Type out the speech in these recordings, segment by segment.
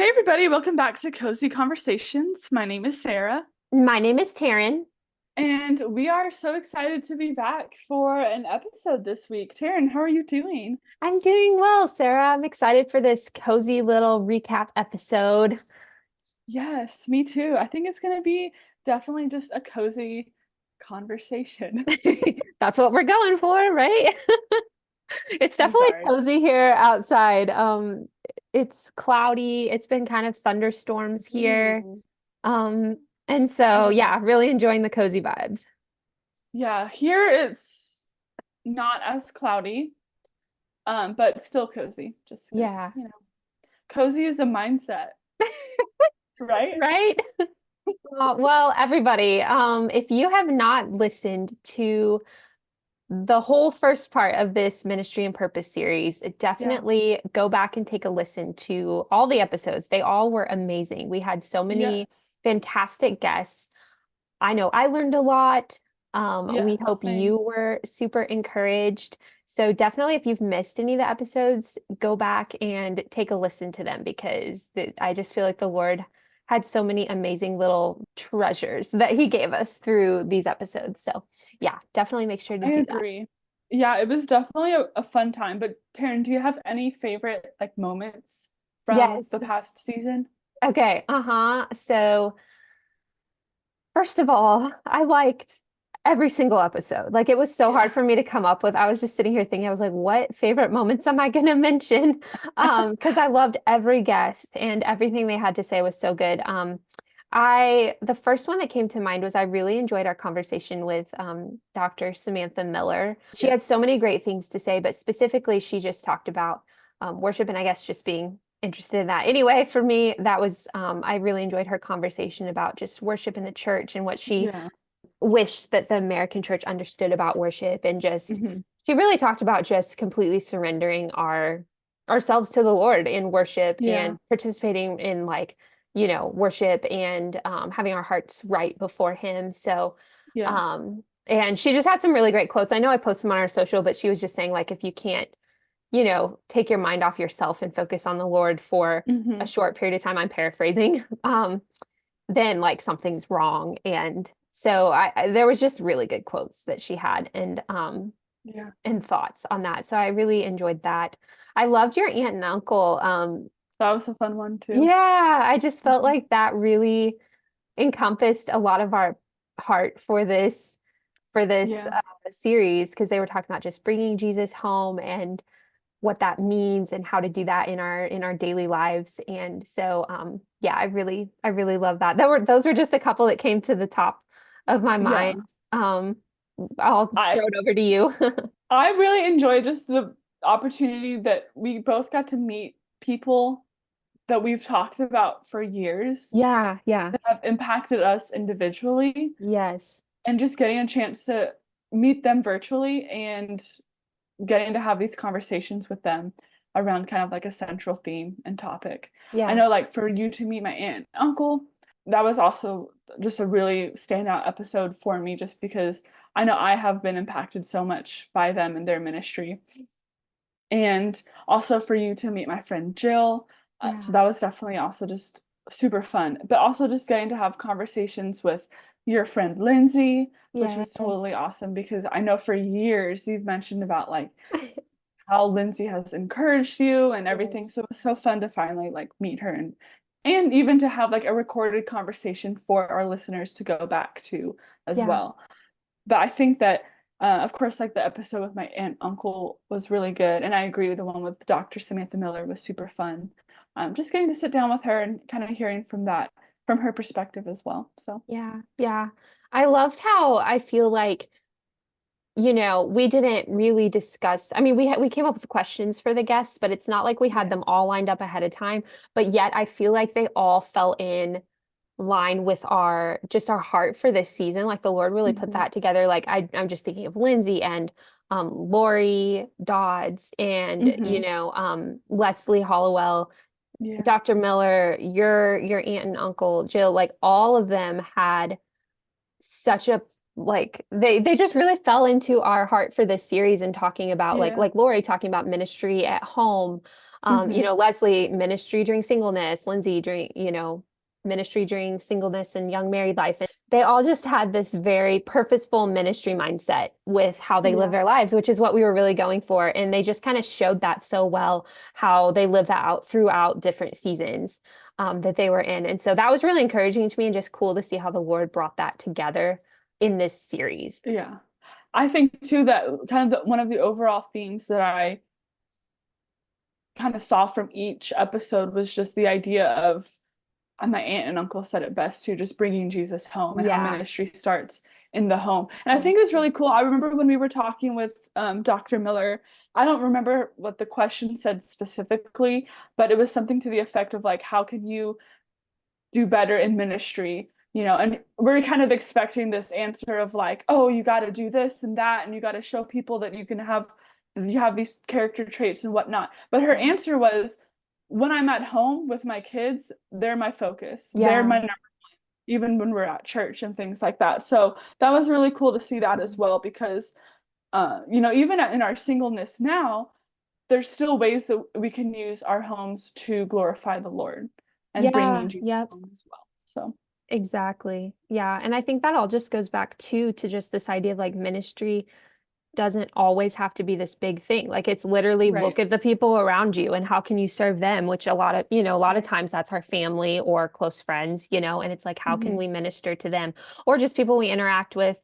Hey everybody, welcome back to Cozy Conversations. My name is Sarah, My name is Taryn. and we are so excited to be back for an episode this week. Taryn, how are you doing? I'm doing well, Sarah. I'm excited for this cozy little recap episode. Yes, me too. I think it's going to be definitely just a cozy conversation. That's what we're going for, right? It's I'm definitely sorry. cozy here outside. It's cloudy. It's been kind of thunderstorms here. Ooh. Um, and so Yeah. yeah, really enjoying the cozy vibes. Yeah, here it's not as cloudy, but still cozy, just because, Yeah. cozy is a mindset, right? Right? Well, everybody, if you have not listened to the whole first part of this Ministry and Purpose series, Yeah. definitely go back and take a listen to all the episodes. They all were amazing. We had so many Yes. fantastic guests. I know I learned a lot. We Yes, hope same. you were super encouraged. So definitely, if you've missed any of the episodes, go back and take a listen to them because I just feel like the Lord had so many amazing little treasures that He gave us through these episodes. So yeah, definitely make sure to I do that. agree. Yeah, it was definitely a fun time. But Taryn, do you have any favorite like moments from the Yes. past season? Okay. Uh-huh. So, first of all, I liked every single episode. Like, it was so hard Yeah. for me to come up with. I was just sitting here thinking, I was like, what favorite moments am I going to mention? Because I loved every guest and everything they had to say was so good. The first one that came to mind was I really enjoyed our conversation with Dr. Samantha Miller. She had so Yes. many great things to say, but specifically, she just talked about worship and I guess just being interested in that. Anyway, for me, that was I really enjoyed her conversation about just worship in the church and what she Yeah. wished that the American church understood about worship and just Hmm. she really talked about just completely surrendering ourselves to the Lord in worship Yeah. and participating in worship and having our hearts right before him. So Yeah. and she just had some really great quotes. I know I posted them on our social, but she was just saying like if you can't take your mind off yourself and focus on the Lord for a Hmm. short period of time. I'm paraphrasing. Then like something's wrong. And so there was just really good quotes that she had Yeah. and thoughts on that. So I really enjoyed that. I loved your aunt and uncle. That was a fun one too. Yeah, I just felt Mhm. like that really encompassed a lot of our heart for this Yeah. series because they were talking about just bringing Jesus home and what that means and how to do that in our daily lives. And so yeah, I really love that. Those were just a couple that came to the top of my Yeah. mind. I'll just I throw it over to you. I really enjoyed just the opportunity that we both got to meet people that we've talked about for years Yeah, yeah. that have impacted us individually, Yes. and just getting a chance to meet them virtually and getting to have these conversations with them around kind of like a central theme and topic. I Yeah. know, like, for you to meet my aunt and uncle, that was also just a really standout episode for me, just because I know I have been impacted so much by them and their ministry. And also for you to meet my friend Jill. So Yeah. that was definitely also just super fun, but also just getting to have conversations with your friend Lindsay, which was totally Yes. awesome because I know for years you've mentioned about like how Lindsay has encouraged you and everything. So Yes. it was so fun to finally like meet her and even to have like a recorded conversation for our listeners to go back to as Yeah. well. But I think that of course like the episode with my aunt uncle was really good, and I agree with the one with Dr. Samantha Miller was super fun. Just getting to sit down with her and kind of hearing from her perspective as well. So Yeah. Yeah. I loved how I feel like we didn't really discuss. I mean, we came up with questions for the guests, but it's not like we had yeah. them all lined up ahead of time. But yet I feel like they all fell in line with our heart for this season. Like the Lord really put Hmm. that together. Like I'm just thinking of Lindsay and Lori Dodds and Hmm. Leslie Hollowell, Yeah. Dr. Miller, your aunt and uncle Jill, like all of them had such a like they just really fell into our heart for this series and talking about like Yeah. like Lori talking about ministry at home, You Hmm. know, Leslie, ministry during singleness, Lindsay during, ministry during singleness and young married life. And they all just had this very purposeful ministry mindset with how they live Yeah. their lives, which is what we were really going for. And they just kind of showed that so well, how they lived that out throughout different seasons that they were in. And so that was really encouraging to me and just cool to see how the Lord brought that together in this series. Yeah. I think too that kind of one of the overall themes that I kind of saw from each episode was just the idea of, and my aunt and uncle said it best too, just bringing Jesus home and how Yeah. ministry starts in the home. And I So think it's good. really cool. I remember when we were talking with Dr. Miller, I don't remember what the question said specifically, but it was something to the effect of like, how can you do better in ministry? You know, and we're kind of expecting this answer of like, oh, you got to do this and that, and you got to show people that you have these character traits and whatnot. But her Yeah. answer was, when I'm at home with my kids, they're my focus. They're Yeah. my even when we're at church and things like that. So that was really cool to see that as well because even in our singleness now, there's still ways that we can use our homes to glorify the Lord and bringing Yeah. Jesus Yep. home as well. So Exactly. Yeah. And I think that all just goes back to just this idea of like ministry doesn't always have to be this big thing. Like it's literally right, look at the people around you and how can you serve them, which a lot of right. times that's our family or close friends, and it's like how can Hmm. we minister to them or just people we interact with,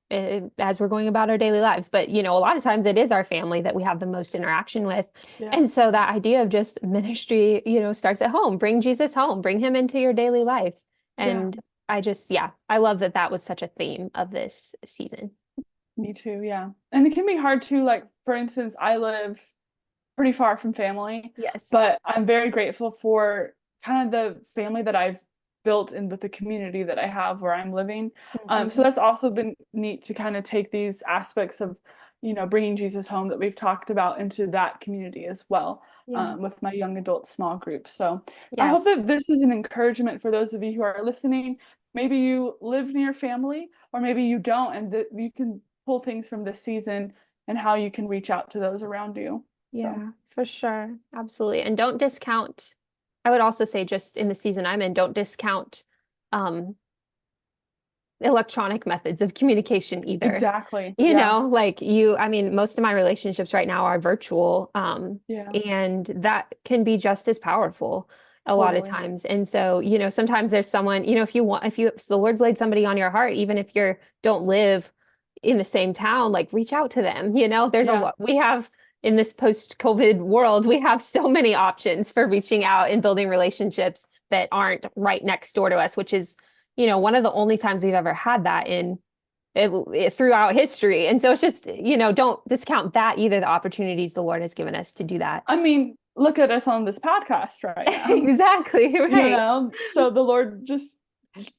as we're going about our daily lives. But, a lot of times it is our family that we have the most interaction with. Yeah, And so that idea of just ministry, starts at home. Bring Jesus home, bring him into your daily life. yeah, And yeah, I love that that was such a theme of this season. me too. Yeah, and it can be hard to like, for instance, I live pretty far from family, Yes. but I'm very grateful for kind of the family that I've built in with the community that I have where I'm living. So Mhm. that's also been neat to kind of take these aspects of, bringing Jesus home that we've talked about into that community as well, Yeah. with my young adult small group. So I hope Yes. that this is an encouragement for those of you who are listening. Maybe you live near family, or maybe you don't, and that you can pull things from this season and how you can reach out to those around you. So. Yeah, for sure. Absolutely. And don't discount, I would also say just in the season I'm in, don't discount um electronic methods of communication either. Exactly. Yeah. Like I mean, most of my relationships right now are virtual, Yeah. and that can be just as powerful a lot of Totally. times. And so, sometimes there's someone, if the Lord's laid somebody on your heart, even if you don't live in the same town, like reach out to them. There's a Yeah. lot we have in this post-COVID world, we have so many options for reaching out and building relationships that aren't right next door to us, which is one of the only times we've ever had that throughout history. And so it's just, don't discount that either, the opportunities the Lord has given us to do that. I mean, look at us on this podcast right now. Exactly, right. So the Lord just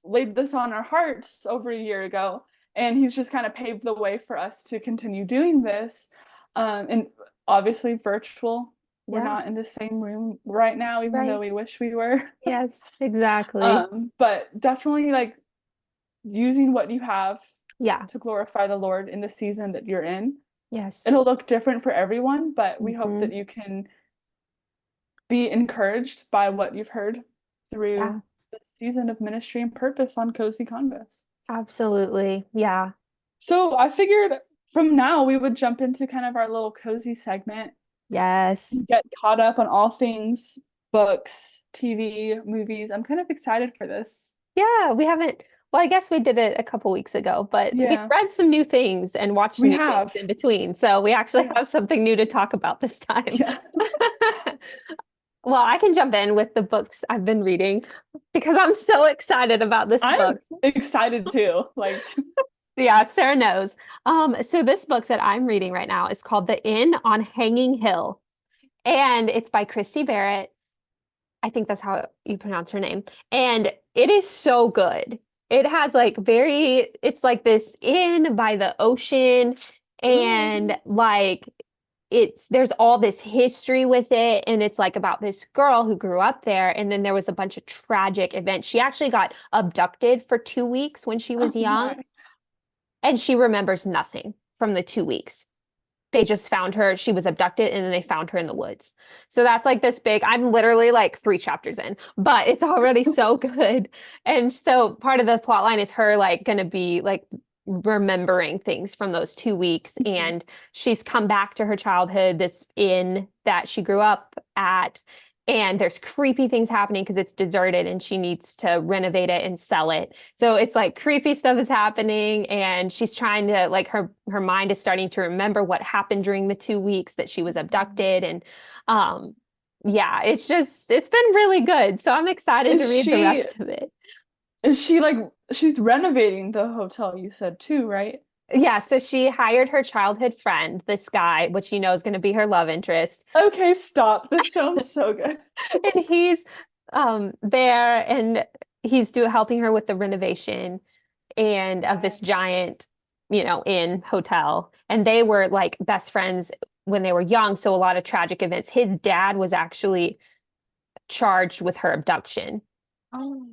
laid this on our hearts over a year ago, and He's just kind of paved the way for us to continue doing this. And obviously, virtual. We're Yeah, not in the same room right now, even though right. we wish we were. Yes, exactly. But definitely like using what you have Yeah, to glorify the Lord in the season that you're in. yes. It'll look different for everyone, but we hope Hmm. that you can be encouraged by what you've heard Yeah, through the season of ministry and purpose on Cozy Convos. absolutely. Yeah. So I figured from now we would jump into kind of our little cozy segment, Yes. get caught up on all things books, TV, movies. I'm kind of excited for this. Yeah, we haven't, well, I guess we did it a couple weeks ago, but we've Yeah, read some new things and watched we new things have. in between. So we actually have Yes. something new to talk about this time. Yeah. Well, I can jump in with the books I've been reading because I'm so excited about this I'm book. excited too. Like, Yeah, Sarah knows. So this book that I'm reading right now is called The Inn on Hanging Hill, and it's by Christy Barrett. I think that's how you pronounce her name. And it is so good. It has it's like this inn by the ocean, and ooh, there's all this history with it, and it's like about this girl who grew up there, and then there was a bunch of tragic events. She actually got abducted for 2 weeks when she oh was young, my. and she remembers nothing from the 2 weeks. they just found her. She was abducted and then they found her in the woods. So that's like this big, I'm literally like 3 chapters in, but it's already so good. And so part of the plot line is her like going to be like remembering things from those 2 weeks. And she's come back to her childhood, this inn that she grew up at. And there's creepy things happening because it's deserted and she needs to renovate it and sell it. So it's like creepy stuff is happening and she's trying to like her mind is starting to remember what happened during the 2 weeks that she was abducted. And um yeah, it's been really good. So I'm excited to Is read the she rest of it. is she like she's renovating the hotel you said too, right? Yeah, so she hired her childhood friend, this guy, which you know is going to be her love interest. Okay, stop. This sounds so good. And he's there and he's helping her with the renovation and of this giant, inn hotel. And they were like best friends when they were young, so a lot of tragic events. His dad was actually charged with her abduction. Oh,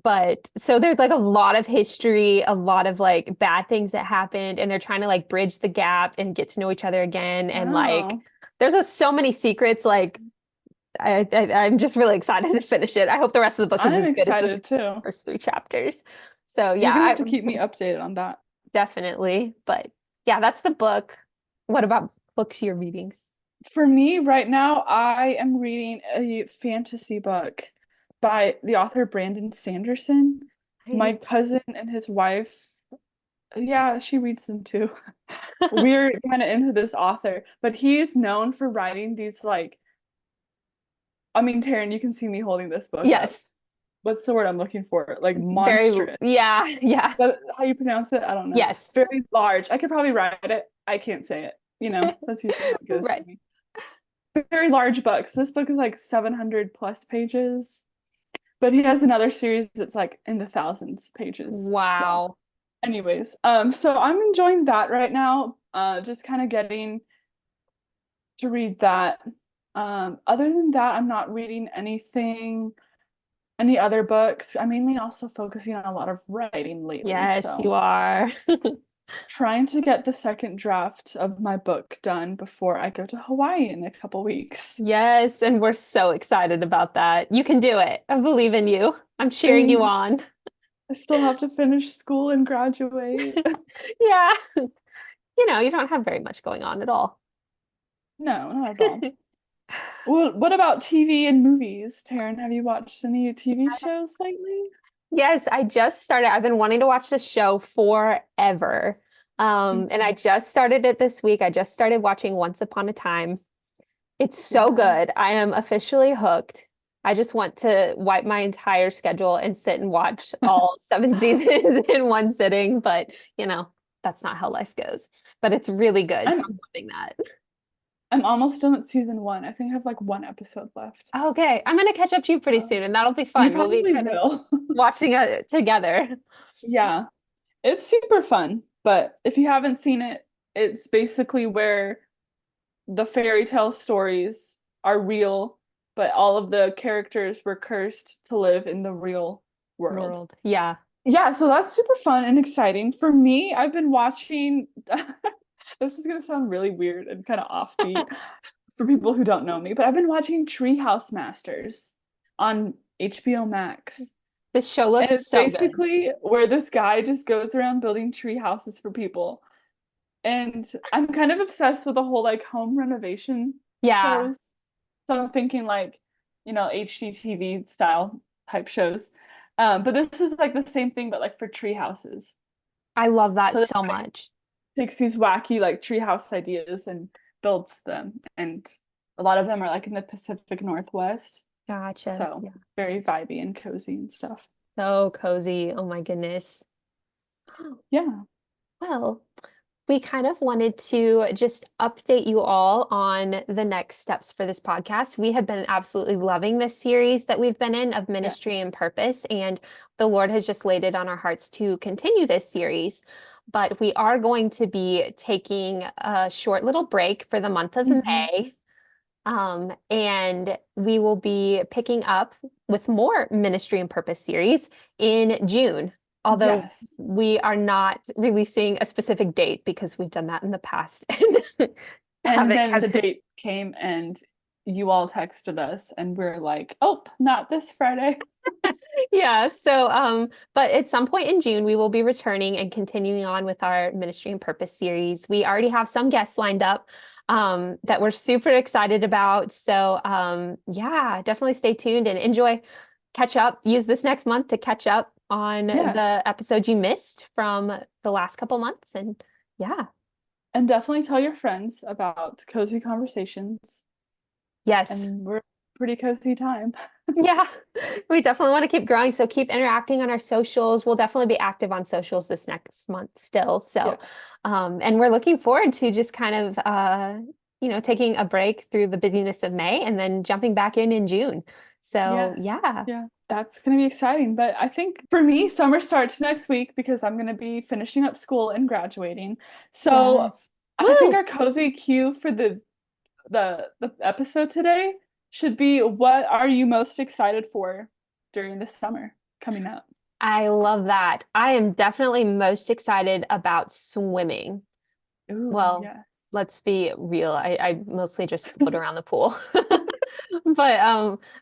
But so there's like a lot of history, a lot of like bad things that happened, and they're trying to like bridge the gap and get to know each other again. And like, wow. there's so many secrets. Like, I'm just really excited to finish it. I hope the rest of the book is I'm as good as the excited too. first 3 chapters. So You're yeah, gonna have I to keep me updated on that. definitely. But yeah, that's the book. What about books you're reading? For me, right now, I am reading a fantasy book by the author Brandon Sanderson. My Nice. cousin and his wife, yeah, she reads them too. We're kind of into this author, but he's known for writing these like, I mean, Taryn, you can see me holding this book up. Yes. What's the word I'm looking for? Like Very, monstrous. yeah, yeah. Is that how you pronounce it? I don't know. Yes. Very large. I could probably write it. I can't say it. That's usually how it goes for Right. me. Very large books. This book is like 700 plus pages, but he has another series that's like in the thousands pages long. Wow. Anyways, so I'm enjoying that right now. Just kind of getting to read that. Other than that, I'm not reading any other books. I'm mainly also focusing on a lot of writing lately, Yes, you so are. trying to get the second draft of my book done before I go to Hawaii in a couple weeks. Yes, and we're so excited about that. You can do it. I believe in you. I'm cheering you Thanks. on. I still have to finish school and graduate. Yeah. You don't have very much going on at all. No, not at all. Well, what about TV and movies? Taryn, have you watched any TV shows lately? Yes, I just started. I've been wanting to watch this show forever. And I Mhm. just started it this week. I just started watching Once Upon a Time. It's so Yeah. good. I am officially hooked. I just want to wipe my entire schedule and sit and watch all 7 seasons in one sitting, but that's not how life goes. But it's really good, so I'm I'm loving that. I'm almost done with season one. I think I have like one episode left. Okay, I'm gonna catch up to you pretty Uh, soon, and that'll be you fun. We'll be probably kind of will. watching it together. Yeah, it's super fun. But if you haven't seen it, it's basically where the fairy tale stories are real, but all of the characters were cursed to live in the real world. World. Yeah. Yeah, so that's super fun and exciting. For me, I've been watching, this is gonna sound really weird and kind of offbeat for people who don't know me, but I've been watching Treehouse Masters on HBO Max. This show And looks it's so good. basically where this guy just goes around building tree houses for people. And I'm kind of obsessed with the whole like home renovation Yeah, shows. So I'm thinking like, HGTV style type shows. But this is like the same thing, but like for tree houses. I love that So this so guy much. takes these wacky like tree house ideas and builds them. And a lot of them are like in the Pacific Northwest. Gotcha. So Yeah. very vibey and cozy and stuff. So cozy. Oh my goodness. Yeah. Well, we kind of wanted to just update you all on the next steps for this podcast. We have been absolutely loving this series that we've been in of ministry and Yes. purpose, and the Lord has just laid it on our hearts to continue this series. But we are going to be taking a short little break for the month of Mhm. May. And we will be picking up with more ministry and purpose series in June Although Yes. we are not releasing a specific date because we've done that in the past and And haven't then the kept it. date came and you all texted us and we're like, oh, not this Friday. Yeah, but at some point in June, we will be returning and continuing on with our Ministry and Purpose series. We already have some guests lined up that we're super excited about. Yeah, definitely stay tuned and enjoy, catch up, use this next month to catch up on the Yes. episodes you missed from the last couple months. And yeah, And definitely tell your friends about Cozy Conversations. yes. And we're pretty cozy time. Yeah, we definitely want to keep growing. So keep interacting on our socials. We'll definitely be active on socials this next month still. Yes. And we're looking forward to just kind of, taking a break through the busyness of May and then jumping back in June. So Yes. yeah, Yeah. That's going to be exciting. But I think for me, summer starts next week because I'm going to be finishing up school and graduating. So yes. I think Woo! our cozy cue for the episode today should be what are you most excited for during the summer coming up? I love that. I am definitely most excited about swimming. Ooh, Well, yes. let's be real. I mostly just float around the pool. But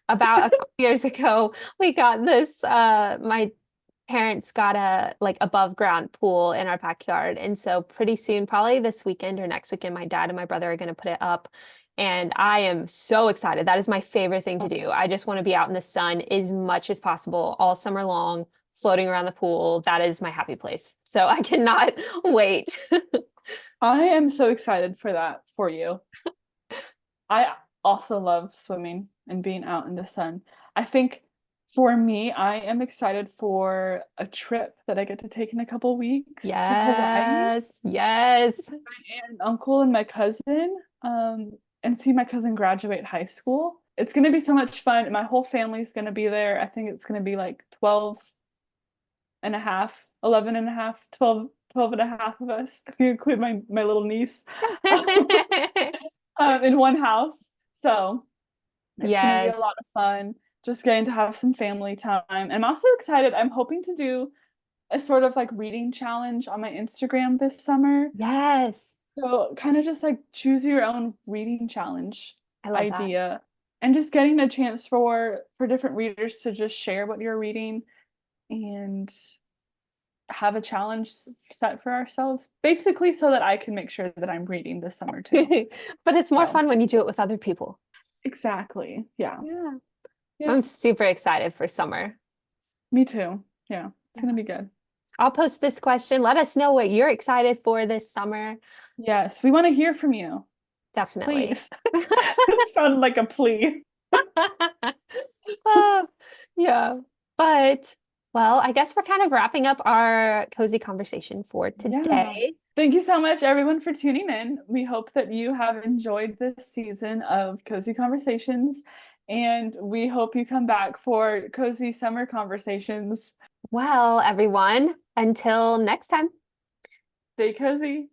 about a couple years ago, we got this my parents got a like above ground pool in our backyard. And so pretty soon, probably this weekend or next weekend, my dad and my brother are going to put it up. And I am so excited. That is my favorite thing to do. I just want to be out in the sun as much as possible all summer long, floating around the pool. That is my happy place. So I cannot wait. I am so excited for that for you. I also love swimming and being out in the sun. I think for me, I am excited for a trip that I get to take in a couple weeks to Hawaii. Yes, yes. And uncle and my cousin, and see my cousin graduate high school. It's going to be so much fun. My whole family's going to be there. I think it's going to be like 12 and a half, 11 and a half, 12 and a half of us, if you include my little niece, in one house. So it's going to be a Yes, lot of fun, just getting to have some family time. I'm also excited. I'm hoping to do a sort of like reading challenge on my Instagram this summer. yes. So kind of just like choose your own reading challenge I love that. idea and just getting a chance for different readers to just share what you're reading and have a challenge set for ourselves basically so that I can make sure that I'm reading this summer too. But it's more So, fun when you do it with other people. exactly. Yeah. Yeah. Yep. I'm super excited for summer. Me too. Yeah. It's Yeah. going to be good. I'll post this question. Let us know what you're excited for this summer. Yes, we want to hear from you. Definitely. Please. It sounded like a plea. Ah, yeah. But, well, I guess we're kind of wrapping up our cozy conversation for Yeah. today. Thank you so much, everyone, for tuning in. We hope that you have enjoyed this season of Cozy Conversations, and we hope you come back for Cozy Summer Conversations. Well, everyone, until next time. Stay cozy.